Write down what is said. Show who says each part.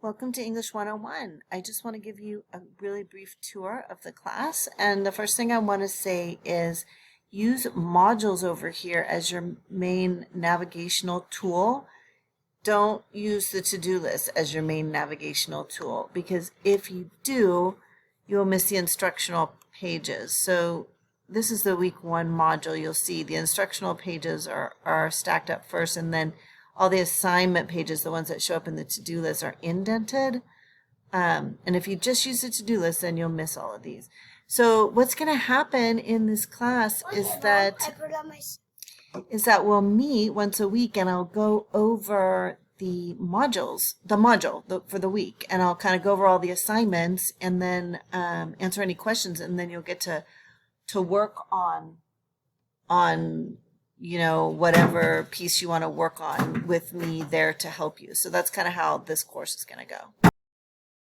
Speaker 1: Welcome to English 101. I just want to give you a really brief tour of the class. And the first thing I want to say is use modules over here as your main navigational tool. Don't use the to-do list as your main navigational tool, because if you do, you'll miss the instructional pages. So this is the week 1 module. You'll see the instructional pages are stacked up first, and then all the assignment pages, the ones that show up in the to-do list, are indented. And if you just use the to-do list, then you'll miss all of these. So what's going to happen in this class is that we'll meet once a week, and I'll go over the module for the week, and I'll kind of go over all the assignments and then answer any questions, and then you'll get to work on whatever piece you want to work on with me there to help you. So that's kind of how this course is going to go.